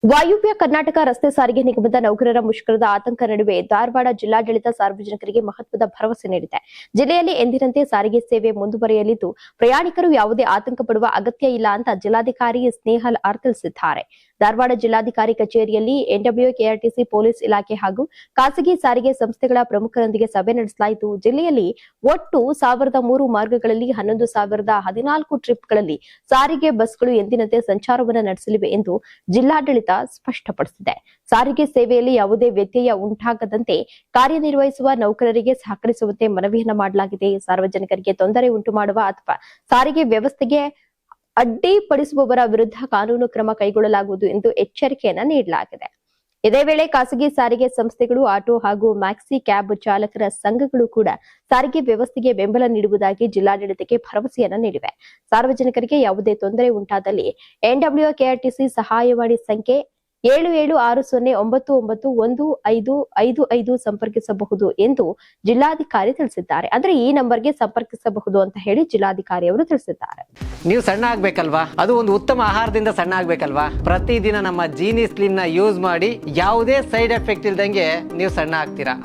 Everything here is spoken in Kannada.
ವಾಯುವ್ಯ ಕರ್ನಾಟಕ ರಸ್ತೆ ಸಾರಿಗೆ ನಿಗಮದ ನೌಕರರ ಮುಷ್ಕರದ ಆತಂಕ ನಡುವೆ ಧಾರವಾಡ ಜಿಲ್ಲಾಡಳಿತ ಸಾರ್ವಜನಿಕರಿಗೆ ಮಹತ್ವದ ಭರವಸೆ ನೀಡಿದೆ. ಜಿಲ್ಲೆಯಲ್ಲಿ ಎಂದಿನಂತೆ ಸಾರಿಗೆ ಸೇವೆ ಮುಂದುವರಿಯಲಿದ್ದು, ಪ್ರಯಾಣಿಕರು ಯಾವುದೇ ಆತಂಕ ಪಡುವ ಅಗತ್ಯ ಇಲ್ಲ ಅಂತ ಜಿಲ್ಲಾಧಿಕಾರಿ ಸ್ನೇಹಲ್ ಆರ್ ತಿಳಿಸಿದ್ದಾರೆ. ಧಾರವಾಡ ಜಿಲ್ಲಾಧಿಕಾರಿ ಕಚೇರಿಯಲ್ಲಿ ಎನ್ಡಬ್ಲ್ಯೂಕೆಆರ್ಟಿಸಿ ಪೊಲೀಸ್ ಇಲಾಖೆ ಹಾಗೂ ಖಾಸಗಿ ಸಾರಿಗೆ ಸಂಸ್ಥೆಗಳ ಪ್ರಮುಖರೊಂದಿಗೆ ಸಭೆ ನಡೆಸಲಾಯಿತು. ಜಿಲ್ಲೆಯಲ್ಲಿ ಒಟ್ಟು 1003 ಮಾರ್ಗಗಳಲ್ಲಿ 11,014 ಟ್ರಿಪ್ಗಳಲ್ಲಿ ಸಾರಿಗೆ ಬಸ್ಗಳು ಎಂದಿನಂತೆ ಸಂಚಾರವನ್ನು ನಡೆಸಲಿವೆ ಎಂದು ಜಿಲ್ಲಾಡಳಿತ ಸ್ಪಷ್ಟಪಡಿಸಿದೆ. ಸಾರಿಗೆ ಸೇವೆಯಲ್ಲಿ ಯಾವುದೇ ವ್ಯತ್ಯಯ ಉಂಟಾಗದಂತೆ ಕಾರ್ಯನಿರ್ವಹಿಸುವ ನೌಕರರಿಗೆ ಸಹಕರಿಸುವಂತೆ ಮನವಿಯನ್ನ ಮಾಡಲಾಗಿದೆ. ಸಾರ್ವಜನಿಕರಿಗೆ ತೊಂದರೆ ಉಂಟು ಮಾಡುವ ಅಥವಾ ಸಾರಿಗೆ ವ್ಯವಸ್ಥೆಗೆ ಅಡ್ಡಿಪಡಿಸುವವರ ವಿರುದ್ಧ ಕಾನೂನು ಕ್ರಮ ಕೈಗೊಳ್ಳಲಾಗುವುದು ಎಂದು ಎಚ್ಚರಿಕೆಯನ್ನ ನೀಡಲಾಗಿದೆ. ಇದೇ ವೇಳೆ ಖಾಸಗಿ ಸಾರಿಗೆ ಸಂಸ್ಥೆಗಳು, ಆಟೋ ಹಾಗೂ ಮ್ಯಾಕ್ಸಿ ಕ್ಯಾಬ್ ಚಾಲಕರ ಸಂಘಗಳು ಕೂಡ ಸಾರಿಗೆ ವ್ಯವಸ್ಥೆಗೆ ಬೆಂಬಲ ನೀಡುವುದಾಗಿ ಜಿಲ್ಲಾಡಳಿತಕ್ಕೆ ಭರವಸೆಯನ್ನ ನೀಡಿವೆ. ಸಾರ್ವಜನಿಕರಿಗೆ ಯಾವುದೇ ತೊಂದರೆ ಉಂಟಾದಲ್ಲಿ ಎನ್ಡಬ್ಲ್ಯೂಕೆಆರ್ಟಿಸಿ ಸಹಾಯವಾಣಿ ಸಂಖ್ಯೆ 7760991555 ಸಂಪರ್ಕಿಸಬಹುದು ಎಂದು ಜಿಲ್ಲಾಧಿಕಾರಿ ತಿಳಿಸಿದ್ದಾರೆ. ಅಂದ್ರೆ ಈ ನಂಬರ್ಗೆ ಸಂಪರ್ಕಿಸಬಹುದು ಅಂತ ಹೇಳಿ ಜಿಲ್ಲಾಧಿಕಾರಿ ಅವರು ತಿಳಿಸಿದ್ದಾರೆ. ನೀವು ಸಣ್ಣ ಆಗ್ಬೇಕಲ್ವಾ? ಅದು ಒಂದು ಉತ್ತಮ ಆಹಾರದಿಂದ ಸಣ್ಣ ಆಗ್ಬೇಕಲ್ವಾ? ಪ್ರತಿದಿನ ನಮ್ಮ ಜೀನಿ ಸ್ಲಿಮ್ ನ ಯೂಸ್ ಮಾಡಿ ಯಾವುದೇ ಸೈಡ್ ಎಫೆಕ್ಟ್ ಇಲ್ದಂಗೆ ನೀವು ಸಣ್ಣ ಆಗ್ತೀರಾ.